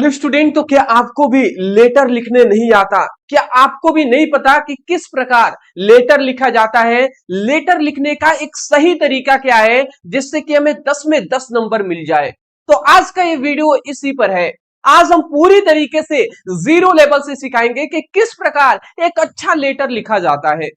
Hello student, तो क्या आपको भी लेटर लिखने नहीं आता? क्या आपको भी नहीं पता कि किस प्रकार लेटर लिखा जाता है? लेटर लिखने का एक सही तरीका क्या है जिससे कि हमें 10 में 10 नंबर मिल जाए? तो आज का ये वीडियो इसी पर है। आज हम पूरी तरीके से जीरो लेवल से सिखाएंगे कि किस प्रकार एक अच्छा लेटर लिखा जाता है।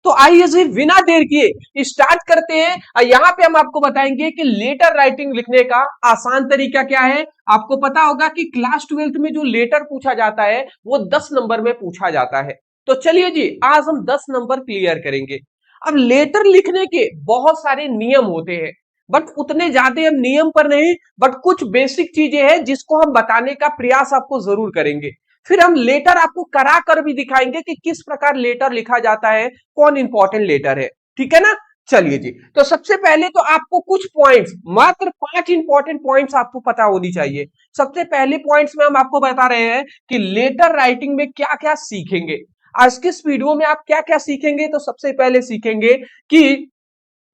तो आइए जी बिना देर किए स्टार्ट करते हैं। और यहाँ पे हम आपको बताएंगे कि लेटर राइटिंग लिखने का आसान तरीका क्या है। आपको पता होगा कि क्लास 12th में जो लेटर पूछा जाता है वो 10 नंबर में पूछा जाता है। तो चलिए जी आज हम 10 नंबर क्लियर करेंगे। अब लेटर लिखने के बहुत सारे नियम होते हैं, बट उतने ज्यादा हम नियम पर नहीं, बट कुछ बेसिक चीजें हैं जिसको हम बताने का प्रयास आपको जरूर करेंगे। फिर हम लेटर आपको करा कर भी दिखाएंगे कि किस प्रकार लेटर लिखा जाता है, कौन इंपॉर्टेंट लेटर है। ठीक है ना? चलिए जी, तो सबसे पहले तो आपको कुछ पॉइंट्स, मात्र 5 इंपॉर्टेंट पॉइंट्स आपको पता होनी चाहिए। सबसे पहले पॉइंट्स में हम आपको बता रहे हैं कि लेटर राइटिंग में क्या क्या सीखेंगे। आज के इस वीडियो में आप क्या क्या सीखेंगे? तो सबसे पहले सीखेंगे कि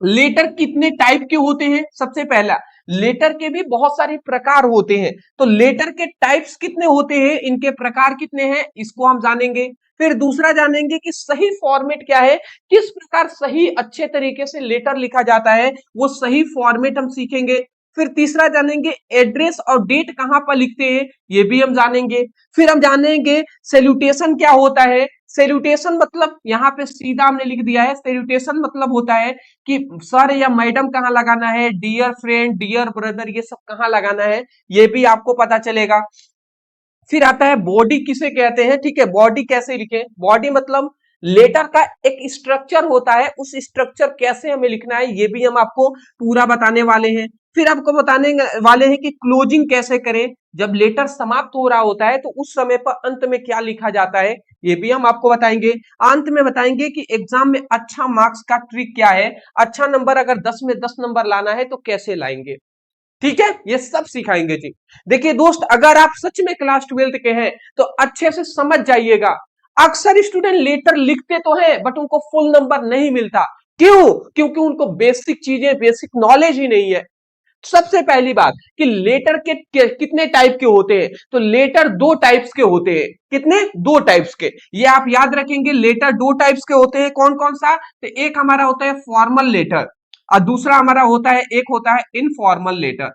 लेटर कितने टाइप के होते हैं। सबसे पहला, लेटर के भी बहुत सारे प्रकार होते हैं, तो लेटर के टाइप्स कितने होते हैं, इनके प्रकार कितने हैं, इसको हम जानेंगे। फिर दूसरा जानेंगे कि सही फॉर्मेट क्या है, किस प्रकार सही अच्छे तरीके से लेटर लिखा जाता है, वो सही फॉर्मेट हम सीखेंगे। फिर तीसरा जानेंगे एड्रेस और डेट कहां पर लिखते हैं, ये भी हम जानेंगे। फिर हम जानेंगे सैल्यूटेशन क्या होता है। सैल्यूटेशन मतलब यहाँ पे सीधा हमने लिख दिया है, सैल्यूटेशन मतलब होता है कि सर या मैडम कहाँ लगाना है, डियर फ्रेंड, डियर ब्रदर, ये सब कहाँ लगाना है, ये भी आपको पता चलेगा। फिर आता है बॉडी किसे कहते हैं। ठीक है, बॉडी कैसे लिखें। बॉडी मतलब लेटर का एक स्ट्रक्चर होता है, उस स्ट्रक्चर कैसे हमें लिखना है ये भी हम आपको पूरा बताने वाले हैं। फिर आपको बताने वाले हैं कि क्लोजिंग कैसे करें, जब लेटर समाप्त हो रहा होता है तो उस समय पर अंत में क्या लिखा जाता है, ये भी हम आपको बताएंगे। अंत में बताएंगे कि एग्जाम में अच्छा मार्क्स का ट्रिक क्या है, अच्छा नंबर अगर 10 में 10 नंबर लाना है तो कैसे लाएंगे। ठीक है, ये सब सिखाएंगे जी। देखिए दोस्त, अगर आप सच में क्लास 12th के हैं तो अच्छे से समझ जाइएगा। अक्सर स्टूडेंट लेटर लिखते तो हैं बट उनको फुल नंबर नहीं मिलता। क्यों? क्योंकि उनको बेसिक चीजें, बेसिक नॉलेज ही नहीं है। सबसे पहली बात कि लेटर के कितने टाइप के होते हैं, तो लेटर 2 टाइप्स के होते हैं। कितने? 2 टाइप्स के, ये आप याद रखेंगे। लेटर 2 टाइप्स के होते हैं। कौन कौन सा? तो एक हमारा होता है फॉर्मल लेटर और दूसरा हमारा होता है, एक होता है इनफॉर्मल लेटर।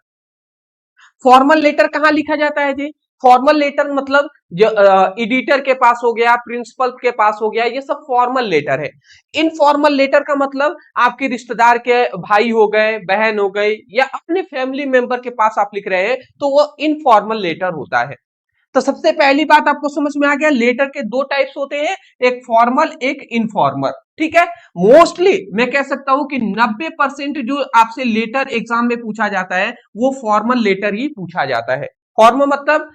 फॉर्मल लेटर कहां लिखा जाता है जी? फॉर्मल लेटर मतलब जो एडिटर के पास हो गया, प्रिंसिपल के पास हो गया, ये सब फॉर्मल लेटर है। इनफॉर्मल लेटर का मतलब आपके रिश्तेदार के भाई हो गए, बहन हो गई, या अपने फैमिली मेंबर के पास आप लिख रहे हैं तो वो इनफॉर्मल लेटर होता है। तो सबसे पहली बात आपको समझ में आ गया, लेटर के 2 टाइप्स होते हैं, एक फॉर्मल एक इनफॉर्मल। ठीक है, मोस्टली मैं कह सकता हूं कि 90% जो आपसे लेटर एग्जाम में पूछा जाता है वो फॉर्मल लेटर ही पूछा जाता है। फॉर्मल मतलब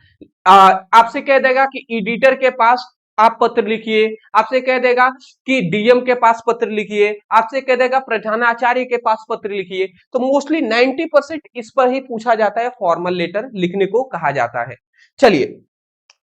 आपसे कह देगा कि एडिटर के पास आप पत्र लिखिए, आपसे कह देगा कि डीएम के पास पत्र लिखिए, आपसे कह देगा प्रधानाचार्य के पास पत्र लिखिए। तो मोस्टली 90% इस पर ही पूछा जाता है, फॉर्मल लेटर लिखने को कहा जाता है। चलिए,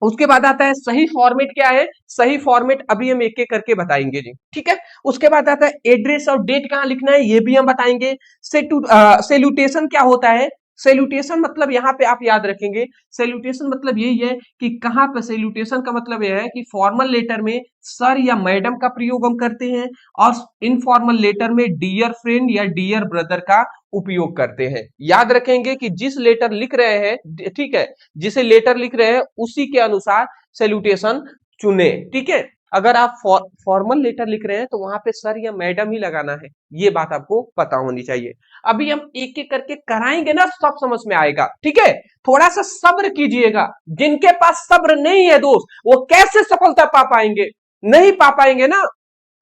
उसके बाद आता है सही फॉर्मेट क्या है। सही फॉर्मेट अभी हम एक एक करके बताएंगे जी। ठीक है, उसके बाद आता है एड्रेस और डेट कहां लिखना है, ये भी हम बताएंगे। सैल्यूटेशन क्या होता है। सैल्यूटेशन मतलब यहाँ पे आप याद रखेंगे, सैल्यूटेशन मतलब यही है कि कहां पे, सैल्यूटेशन का मतलब यह है कि फॉर्मल लेटर में सर या मैडम का प्रयोग हम करते हैं और इनफॉर्मल लेटर में डियर फ्रेंड या डियर ब्रदर का उपयोग करते हैं। याद रखेंगे कि जिस लेटर लिख रहे हैं, ठीक है, जिसे लेटर लिख रहे हैं उसी के अनुसार सैल्यूटेशन चुने। ठीक है, अगर आप फॉर्मल लेटर लिख रहे हैं तो वहां पे सर या मैडम ही लगाना है, ये बात आपको पता होनी चाहिए। अभी हम एक एक करके कराएंगे ना, सब समझ में आएगा। ठीक है, थोड़ा सा सब्र कीजिएगा। जिनके पास सब्र नहीं है दोस्त, वो कैसे सफलता पा पाएंगे? नहीं पा पाएंगे ना।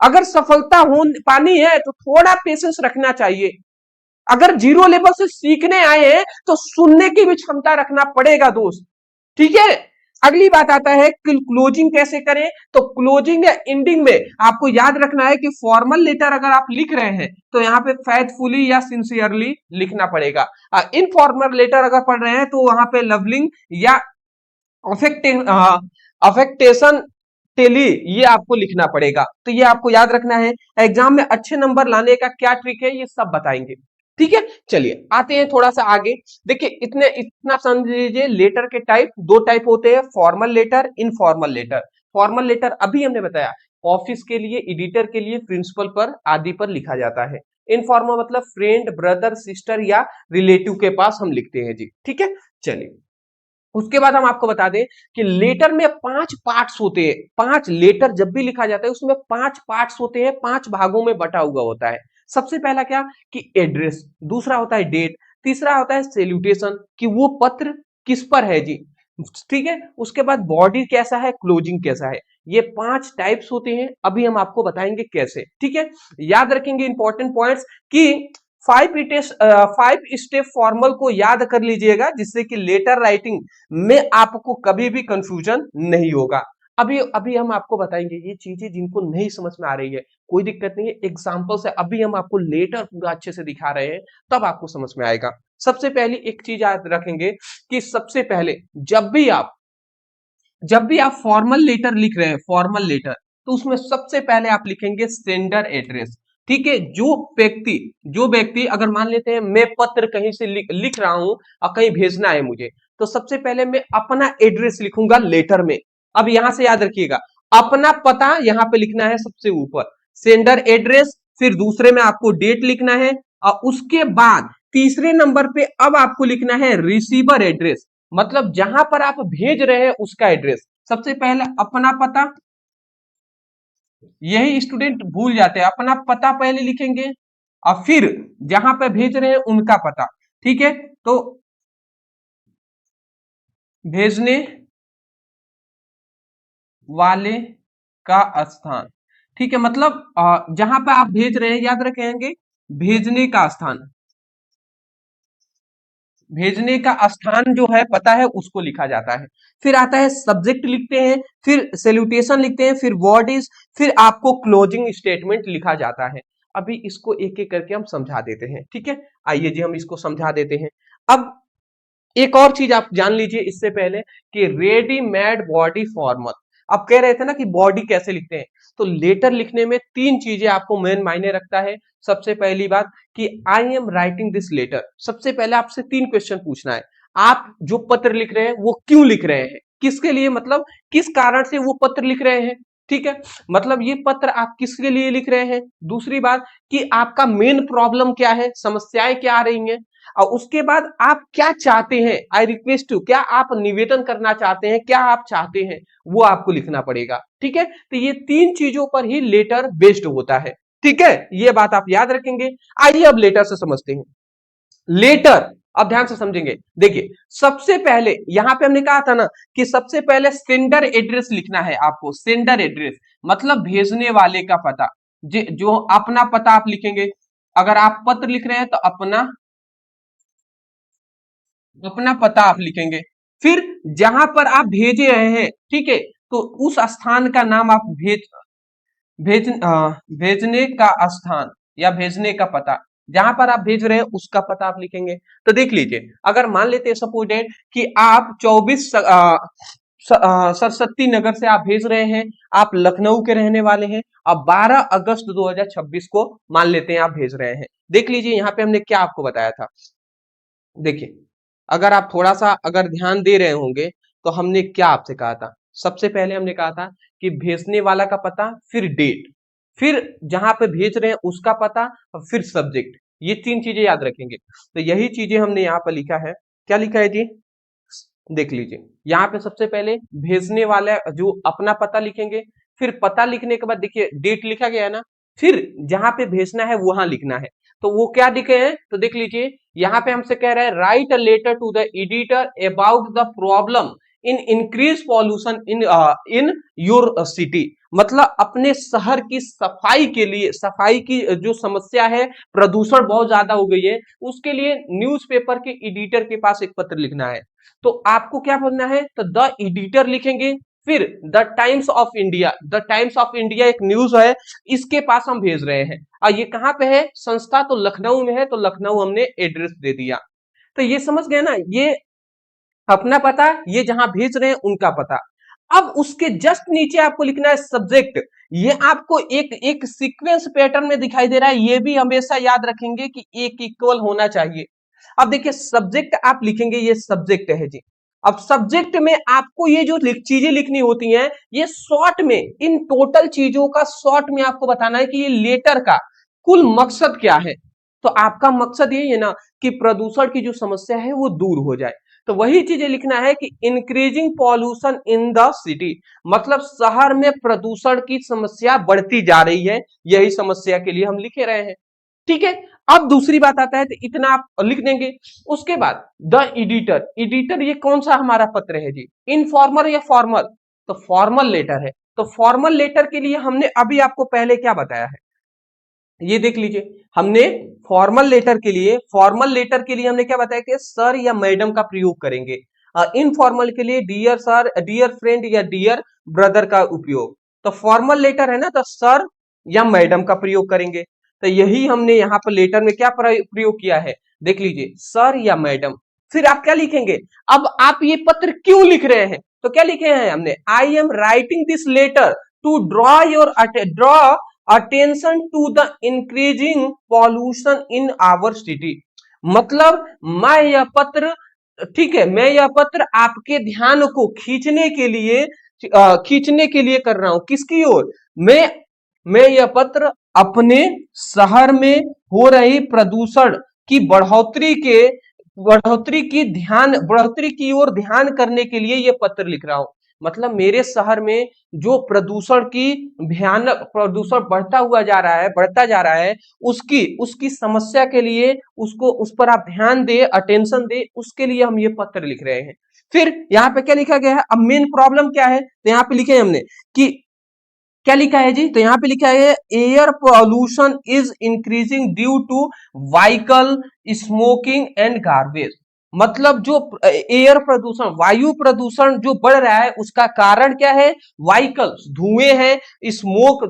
अगर सफलता हो पानी है तो थोड़ा पेशेंस रखना चाहिए। अगर जीरो लेवल से सीखने आए हैं तो सुनने की भी क्षमता रखना पड़ेगा दोस्त। ठीक है, अगली बात आता है कि क्लोजिंग कैसे करें। तो क्लोजिंग या एंडिंग में आपको याद रखना है कि फॉर्मल लेटर अगर आप लिख रहे हैं तो यहाँ पे फैथफुली या सिंसियरली लिखना पड़ेगा। इनफॉर्मल लेटर अगर पढ़ रहे हैं तो वहां पे लवलिंग या अफेक्टेशन टेली, ये आपको लिखना पड़ेगा। तो ये आपको याद रखना है। एग्जाम में अच्छे नंबर लाने का क्या ट्रिक है ये सब बताएंगे। ठीक है, चलिए आते हैं थोड़ा सा आगे। देखिए इतना समझ लीजिए, लेटर के टाइप दो टाइप होते हैं, formal letter, informal letter. Formal letter अभी हमने बताया ऑफिस के लिए, एडिटर के लिए, प्रिंसिपल पर आदि पर लिखा जाता है। इनफॉर्मल मतलब फ्रेंड, ब्रदर, सिस्टर या रिलेटिव के पास हम लिखते हैं जी। ठीक है, चलिए उसके बाद हम आपको बता दें कि लेटर में 5 पार्ट्स होते हैं। 5 लेटर जब भी लिखा जाता है उसमें 5 पार्ट्स होते हैं, 5 भागों में बटा हुआ होता है। सबसे पहला क्या कि एड्रेस, दूसरा होता है डेट, तीसरा होता है सैल्यूटेशन कि वो पत्र किस पर है जी। ठीक है, उसके बाद बॉडी कैसा है, क्लोजिंग कैसा है। ये 5 टाइप्स होते हैं, अभी हम आपको बताएंगे कैसे। ठीक है, याद रखेंगे इंपॉर्टेंट पॉइंट्स कि 5 स्टेप फॉर्मल को याद कर लीजिएगा, जिससे कि लेटर राइटिंग में आपको कभी भी कंफ्यूजन नहीं होगा। अभी अभी हम आपको बताएंगे ये चीजें जिनको नहीं समझ में आ रही है, कोई दिक्कत नहीं है, एग्जाम्पल से अभी हम आपको लेटर पूरा अच्छे से दिखा रहे हैं, तब आपको समझ में आएगा। सबसे पहली एक चीज याद रखेंगे कि सबसे पहले जब भी आप फॉर्मल लेटर लिख रहे हैं, फॉर्मल लेटर, तो उसमें सबसे पहले आप लिखेंगे सेंडर एड्रेस। ठीक है, जो व्यक्ति अगर मान लेते हैं मैं पत्र कहीं से लिख रहा हूं और कहीं भेजना है मुझे, तो सबसे पहले मैं अपना एड्रेस लिखूंगा लेटर में। अब यहां से याद रखिएगा, अपना पता यहां पे लिखना है सबसे ऊपर, सेंडर एड्रेस, फिर दूसरे में आपको डेट लिखना है, और उसके बाद तीसरे नंबर पे अब आपको लिखना है रिसीवर एड्रेस, मतलब जहां पर आप भेज रहे हैं उसका एड्रेस। सबसे पहले अपना पता, यही स्टूडेंट भूल जाते हैं, अपना पता पहले लिखेंगे और फिर जहां पे भेज रहे हैं उनका पता। ठीक है, तो भेजने वाले का स्थान, ठीक है, मतलब जहां पे आप भेज रहे हैं याद रखेंगे भेजने का स्थान, भेजने का स्थान जो है पता है उसको लिखा जाता है। फिर आता है सब्जेक्ट लिखते हैं, फिर सैल्यूटेशन लिखते हैं, फिर वर्ड इज, फिर आपको क्लोजिंग स्टेटमेंट लिखा जाता है। अभी इसको एक एक करके हम समझा देते हैं। ठीक है, आइए जी हम इसको समझा देते हैं। अब एक और चीज आप जान लीजिए इससे पहले कि रेडीमेड बॉडी फॉर्मल, आप कह रहे थे ना कि बॉडी कैसे लिखते हैं, तो लेटर लिखने में 3 चीजें आपको मेन मायने रखता है। सबसे पहली बात कि I am writing this letter, सबसे पहले आपसे 3 क्वेश्चन पूछना है। आप जो पत्र लिख रहे हैं वो क्यों लिख रहे हैं, किसके लिए, मतलब किस कारण से वो पत्र लिख रहे हैं। ठीक है, मतलब ये पत्र आप किसके लिए लिख रहे हैं। दूसरी बात कि आपका मेन प्रॉब्लम क्या है, समस्याएं क्या आ रही हैं, और उसके बाद आप क्या चाहते हैं, आई रिक्वेस्ट यू, क्या आप निवेदन करना चाहते हैं, क्या आप चाहते हैं, वो आपको लिखना पड़ेगा। ठीक है, तो ये 3 चीजों पर ही लेटर बेस्ड होता है। ठीक है, ये बात आप याद रखेंगे। आइए अब लेटर से समझते हैं। लेटर, अब ध्यान से समझेंगे। देखिए सबसे पहले यहां पे हमने कहा था ना कि सबसे पहले सेंडर एड्रेस लिखना है आपको। सेंडर एड्रेस मतलब भेजने वाले का पता, जो अपना पता आप लिखेंगे। अगर आप पत्र लिख रहे हैं तो अपना पता आप लिखेंगे। फिर जहां पर आप भेजे रहे हैं, ठीक है, तो उस स्थान का नाम आप भेजने का स्थान या भेजने का पता, जहां पर आप भेज रहे हैं उसका पता आप लिखेंगे। तो देख लीजिए, अगर मान लेते हैं सपोज कि आप 24 सरस्वती नगर से आप भेज रहे हैं, आप लखनऊ के रहने वाले हैं, अब 12 अगस्त 2026 को मान लेते हैं आप भेज रहे हैं। देख लीजिए यहाँ पे हमने क्या आपको बताया था। देखिए अगर आप थोड़ा सा अगर ध्यान दे रहे होंगे तो हमने क्या आपसे कहा था। सबसे पहले हमने कहा था कि भेजने वाला का पता, फिर डेट, फिर जहां पे भेज रहे हैं उसका पता, और फिर सब्जेक्ट। ये 3 चीजें याद रखेंगे। तो यही चीजें हमने यहाँ पर लिखा है। क्या लिखा है जी, देख लीजिए यहाँ पे सबसे पहले भेजने वाला जो अपना पता लिखेंगे, फिर पता लिखने के बाद देखिए डेट लिखा गया है ना, फिर जहां पे भेजना है वहां लिखना है। तो वो क्या लिखे हैं तो देख लीजिए, यहाँ पे हमसे कह रहा है write a letter to the editor about the problem in increase pollution in your city, मतलब अपने शहर की सफाई के लिए, सफाई की जो समस्या है, प्रदूषण बहुत ज्यादा हो गई है, उसके लिए न्यूज़पेपर के एडिटर के पास एक पत्र लिखना है। तो आपको क्या बोलना है, तो द एडिटर लिखेंगे, फिर the times of India, the times of India एक न्यूज है, इसके पास हम भेज रहे हैं। और ये कहां पे है, संस्था तो लखनऊ में है, तो लखनऊ हमने एड्रेस दे दिया। तो ये समझ गए ना, ये अपना पता, ये जहां भेज रहे हैं उनका पता। अब उसके जस्ट नीचे आपको लिखना है सब्जेक्ट। ये आपको एक एक सीक्वेंस पैटर्न में दिखाई दे रहा है, ये भी हमेशा याद रखेंगे कि एक इक्वल होना चाहिए। अब देखिए सब्जेक्ट आप लिखेंगे, ये सब्जेक्ट है जी। अब सब्जेक्ट में आपको ये जो चीजें लिखनी होती हैं, ये शॉर्ट में, इन टोटल चीजों का शॉर्ट में आपको बताना है कि ये लेटर का कुल मकसद क्या है। तो आपका मकसद यही है ना कि प्रदूषण की जो समस्या है वो दूर हो जाए। तो वही चीजें लिखना है कि increasing pollution in the city, मतलब शहर में प्रदूषण की समस्या बढ़ती जा रही है, यही समस्या के लिए हम लिखे रहे हैं। ठीक है, अब दूसरी बात आता है, तो इतना आप लिख देंगे। उसके बाद द एडिटर, एडिटर ये कौन सा हमारा पत्र है जी, इनफॉर्मल या फॉर्मल, तो फॉर्मल लेटर है। तो फॉर्मल लेटर के लिए हमने अभी आपको पहले क्या बताया है, ये देख लीजिए। हमने फॉर्मल लेटर के लिए हमने क्या बताया कि सर या मैडम का प्रयोग करेंगे। इनफॉर्मल के लिए डियर सर, डियर फ्रेंड या डियर ब्रदर का उपयोग। तो फॉर्मल लेटर है ना, तो सर या मैडम का प्रयोग करेंगे। तो यही हमने यहाँ पर लेटर में क्या प्रयोग किया है, देख लीजिए, सर या मैडम। फिर आप क्या लिखेंगे, अब आप ये पत्र क्यों लिख रहे हैं, तो क्या लिखे हैं हमने, I am writing this letter to draw attention to the increasing pollution in our city. मतलब मैं यह पत्र, ठीक है, मैं यह पत्र आपके ध्यान को खींचने के लिए कर रहा हूं। किसकी ओर, मैं यह पत्र अपने शहर में हो रही प्रदूषण की बढ़ोतरी की ओर ध्यान करने के लिए यह पत्र लिख रहा हूं। मतलब मेरे शहर में जो प्रदूषण बढ़ता जा रहा है, उसकी समस्या के लिए, उस पर आप ध्यान दे, अटेंशन दे, उसके लिए हम ये पत्र लिख रहे हैं। फिर यहाँ पे क्या लिखा गया है, अब मेन प्रॉब्लम क्या है, तो यहाँ पे लिखे हैं हमने कि क्या लिखा है जी, तो यहाँ पे लिखा है air pollution is increasing due to vehicle, smoking and garbage. मतलब जो एयर प्रदूषण, वायु प्रदूषण जो बढ़ रहा है, उसका कारण क्या है, व्हीकल्स, धुएं हैं, स्मोक,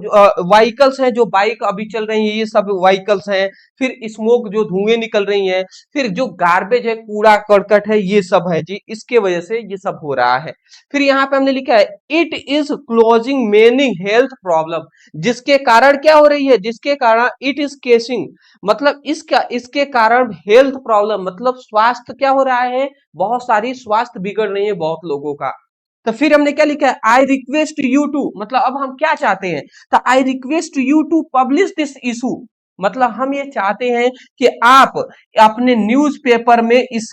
व्हीकल्स हैं जो बाइक अभी चल रही है, ये सब व्हीकल्स हैं। फिर स्मोक, जो धुएं निकल रही हैं। फिर जो गार्बेज है, कूड़ा करकट है, ये सब है जी, इसके वजह से ये सब हो रहा है। फिर यहाँ पे हमने लिखा है it is closing many health problem, जिसके कारण क्या हो रही है, जिसके कारण इट इज केसिंग, मतलब इसके कारण हेल्थ प्रॉब्लम, मतलब स्वास्थ्य क्या हो रहा है, बहुत सारी स्वास्थ्य बिगड़ रही है बहुत लोगों का। तो फिर हमने क्या लिखा है, आई रिक्वेस्ट यू टू, मतलब अब हम क्या चाहते हैं, तो I request you to publish this issue, मतलब हम ये चाहते हैं कि आप अपने न्यूज़पेपर में इस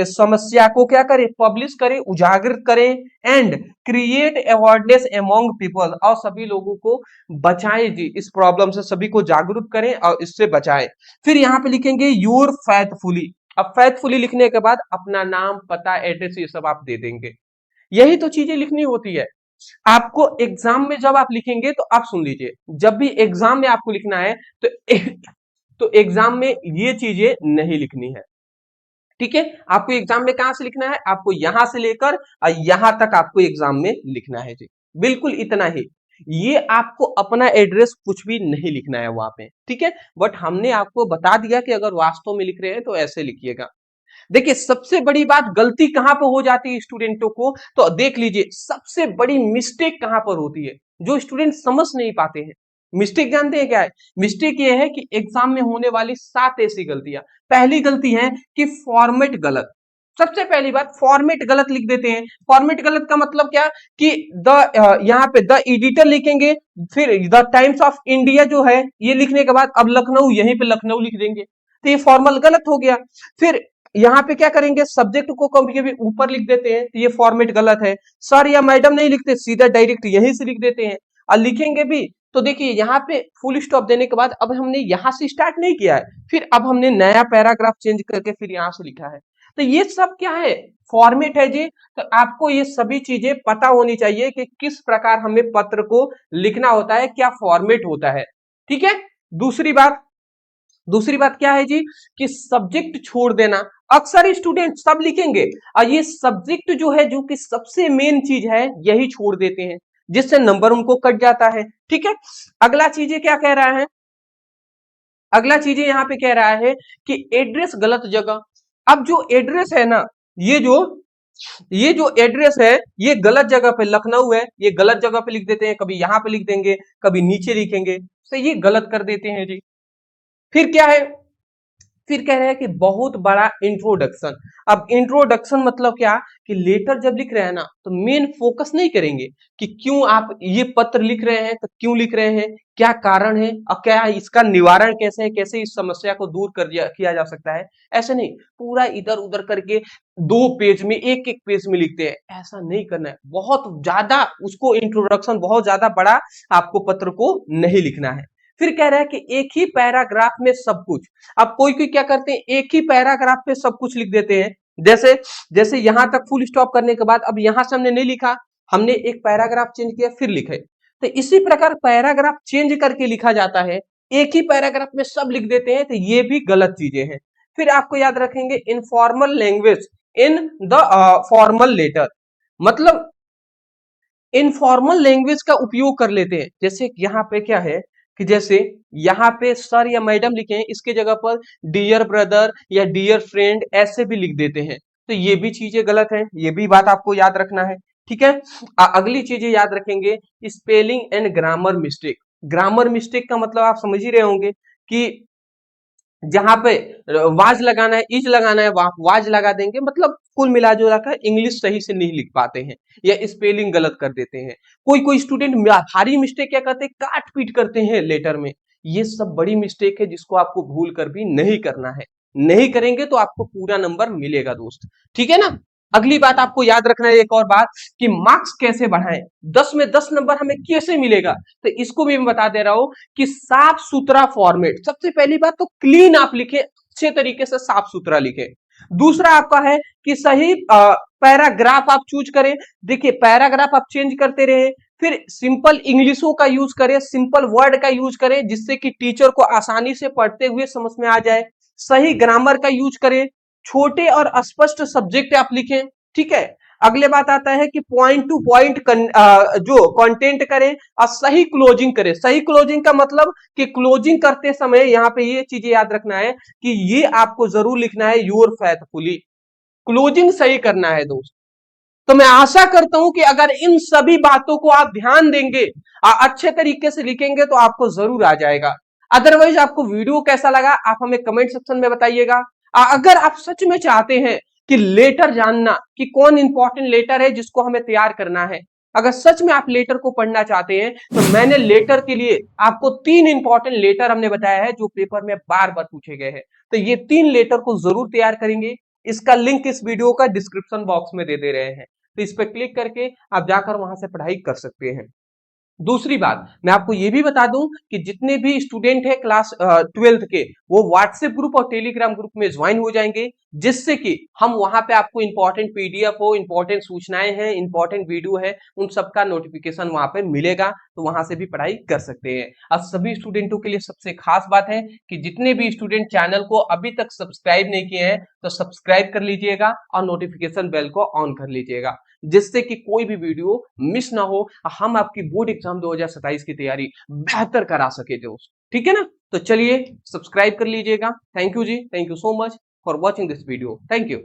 समस्या को क्या करें, पब्लिश करें, उजागर करें, and create awareness among people, और सभी लोगों को बचाएं जी, इस प्रॉब्लम से सभी को जागरूक करें और इससे बचाएं। फिर यहाँ पे लिखेंगे योर फैथफुली। अब फैथफुली लिखने के बाद अपना नाम, पता, एड्रेस, ये सब आप दे देंगे। यही तो चीजें लिखनी होती है। आपको एग्जाम में जब आप लिखेंगे तो आप सुन लीजिए, जब भी एग्जाम में आपको लिखना है तो तो एग्जाम में ये चीजें नहीं लिखनी है। ठीक है, आपको एग्जाम में कहां से लिखना है, आपको यहां से लेकर यहां तक आपको एग्जाम में लिखना है जी, बिल्कुल इतना ही। ये आपको अपना एड्रेस कुछ भी नहीं लिखना है वहां पे, ठीक है। बट हमने आपको बता दिया कि अगर वास्तव में लिख रहे हैं तो ऐसे लिखिएगा। देखिए सबसे बड़ी बात गलती कहां पर हो जाती है स्टूडेंटों को, तो देख लीजिए सबसे बड़ी मिस्टेक कहां पर होती है, जो स्टूडेंट समझ नहीं पाते हैं। मिस्टेक जानते हैं क्या है, मिस्टेक ये है कि एग्जाम में होने वाली 7 ऐसी गलतियां। पहली गलती है कि फॉर्मेट गलत। सबसे पहली बात, फॉर्मेट गलत लिख देते हैं। फॉर्मेट गलत का मतलब क्या कि यहाँ पे द एडिटर लिखेंगे, फिर द टाइम्स ऑफ इंडिया जो है ये लिखने के बाद अब लखनऊ, यहीं पे लखनऊ लिख देंगे, तो ये फॉर्मल गलत हो गया। फिर यहाँ पे क्या करेंगे, सब्जेक्ट को कभी कभी ऊपर लिख देते हैं, तो ये फॉर्मेट गलत है। सर या मैडम नहीं लिखते, सीधा डायरेक्ट यहीं से लिख देते हैं। और लिखेंगे भी तो देखिए यहाँ पे फुल स्टॉप देने के बाद अब हमने यहाँ से स्टार्ट नहीं किया है, फिर अब हमने नया पैराग्राफ चेंज करके फिर यहाँ से लिखा है। तो ये सब क्या है, फॉर्मेट है जी। तो आपको ये सभी चीजें पता होनी चाहिए कि किस प्रकार हमें पत्र को लिखना होता है, क्या फॉर्मेट होता है, ठीक है। दूसरी बात क्या है जी, कि सब्जेक्ट छोड़ देना। अक्सर स्टूडेंट सब लिखेंगे और ये सब्जेक्ट जो है, जो कि सबसे मेन चीज है, यही छोड़ देते हैं, जिससे नंबर उनको कट जाता है, ठीक है। अगला चीजें क्या कह रहा है, अगला चीजें यहाँ पे कह रहा है कि एड्रेस गलत जगह। अब जो एड्रेस है ना, ये जो ये जो एड्रेस है ये गलत जगह पे लखनऊ है, ये गलत जगह पे लिख देते हैं, कभी यहां पे लिख देंगे, कभी नीचे लिखेंगे, तो ये गलत कर देते हैं जी। फिर क्या है, फिर कह रहे हैं कि बहुत बड़ा इंट्रोडक्शन। अब इंट्रोडक्शन मतलब क्या, कि लेटर जब लिख रहे हैं ना तो मेन फोकस नहीं करेंगे कि क्यों आप ये पत्र लिख रहे हैं, तो क्यों लिख रहे हैं, क्या कारण है और क्या इसका निवारण कैसे है, कैसे इस समस्या को दूर किया जा सकता है। ऐसे नहीं पूरा इधर उधर करके 2 पेज में, एक पेज में लिखते हैं, ऐसा नहीं करना है। बहुत ज्यादा उसको इंट्रोडक्शन बहुत ज्यादा बड़ा आपको पत्र को नहीं लिखना है। फिर कह रहा है कि एक ही पैराग्राफ में सब कुछ। अब कोई कोई क्या करते हैं, एक ही पैराग्राफ पे सब कुछ लिख देते हैं। जैसे जैसे यहां तक फुल स्टॉप करने के बाद अब यहां से हमने नहीं लिखा, हमने एक पैराग्राफ चेंज किया फिर लिखे, तो इसी प्रकार पैराग्राफ चेंज करके लिखा जाता है। एक ही पैराग्राफ में सब लिख देते हैं, तो ये भी गलत चीजें हैं। फिर आपको याद रखेंगे informal language in the formal letter, मतलब इनफॉर्मल लैंग्वेज का उपयोग कर लेते हैं। जैसे यहाँ पे क्या है कि जैसे यहाँ पे सर या मैडम लिखे हैं, इसके जगह पर डियर ब्रदर या डियर फ्रेंड ऐसे भी लिख देते हैं, तो ये भी चीजें गलत है, ये भी बात आपको याद रखना है। ठीक है, अगली चीजें याद रखेंगे, spelling and grammar mistake. Grammar mistake का मतलब आप समझ ही रहे होंगे कि जहां पे वाज लगाना है, इज लगाना है, वाज लगा देंगे, मतलब कुल मिला जुला कर इंग्लिश सही से नहीं लिख पाते हैं या स्पेलिंग गलत कर देते हैं। कोई कोई स्टूडेंट भारी मिस्टेक क्या करते हैं, काट पीट करते हैं लेटर में। ये सब बड़ी मिस्टेक है जिसको आपको भूल कर भी नहीं करना है। नहीं करेंगे तो आपको पूरा नंबर मिलेगा दोस्त, ठीक है ना। अगली बात आपको याद रखना है, एक और बात, कि मार्क्स कैसे बढ़ाएं, 10 में 10 नंबर हमें कैसे मिलेगा, तो इसको भी मैं बता दे रहा हूं कि साफ सुथरा फॉर्मेट। सबसे पहली बात तो क्लीन आप लिखे, अच्छे तरीके से साफ सुथरा लिखे। दूसरा आपका है कि सही पैराग्राफ आप चूज करें। देखिए पैराग्राफ आप चेंज करते रहे, फिर सिंपल इंग्लिशों का यूज करें, सिंपल वर्ड का यूज करें जिससे कि टीचर को आसानी से पढ़ते हुए समझ में आ जाए। सही ग्रामर का यूज करें, छोटे और स्पष्ट सब्जेक्ट आप लिखें। ठीक है, अगले बात आता है कि पॉइंट टू पॉइंट जो कंटेंट करें और सही क्लोजिंग करें। सही क्लोजिंग का मतलब कि क्लोजिंग करते समय यहाँ पे ये चीजें याद रखना है कि ये आपको जरूर लिखना है योर फेथफुली, क्लोजिंग सही करना है दोस्त। तो मैं आशा करता हूं कि अगर इन सभी बातों को आप ध्यान देंगे, अच्छे तरीके से लिखेंगे तो आपको जरूर आ जाएगा। अदरवाइज आपको वीडियो कैसा लगा आप हमें कमेंट सेक्शन में बताइएगा। अगर आप सच में चाहते हैं कि लेटर जानना कि कौन इंपॉर्टेंट लेटर है जिसको हमें तैयार करना है, अगर सच में आप लेटर को पढ़ना चाहते हैं तो मैंने लेटर के लिए आपको 3 इंपॉर्टेंट लेटर हमने बताया है जो पेपर में बार बार पूछे गए हैं। तो ये 3 लेटर को जरूर तैयार करेंगे। इसका लिंक इस वीडियो का डिस्क्रिप्शन बॉक्स में दे रहे हैं, तो इस पर क्लिक करके आप जाकर वहां से पढ़ाई कर सकते हैं। दूसरी बात मैं आपको ये भी बता दूं कि जितने भी स्टूडेंट है क्लास 12th के, वो व्हाट्सएप ग्रुप और टेलीग्राम ग्रुप में ज्वाइन हो जाएंगे, जिससे कि हम वहां पे आपको इंपॉर्टेंट पीडीएफ हो, इंपॉर्टेंट सूचनाएं हैं, इंपॉर्टेंट वीडियो है, उन सबका नोटिफिकेशन वहां पे मिलेगा, तो वहां से भी पढ़ाई कर सकते हैं। अब सभी स्टूडेंटों के लिए सबसे खास बात है कि जितने भी स्टूडेंट चैनल को अभी तक सब्सक्राइब नहीं किए हैं तो सब्सक्राइब कर लीजिएगा और नोटिफिकेशन बेल को ऑन कर लीजिएगा, जिससे कि कोई भी वीडियो मिस ना हो, हम आपकी बोर्ड एग्जाम 2027 की तैयारी बेहतर करा सके दोस्त। ठीक है ना, तो चलिए सब्सक्राइब कर लीजिएगा। थैंक यू जी, thank you so much for watching this video, thank you.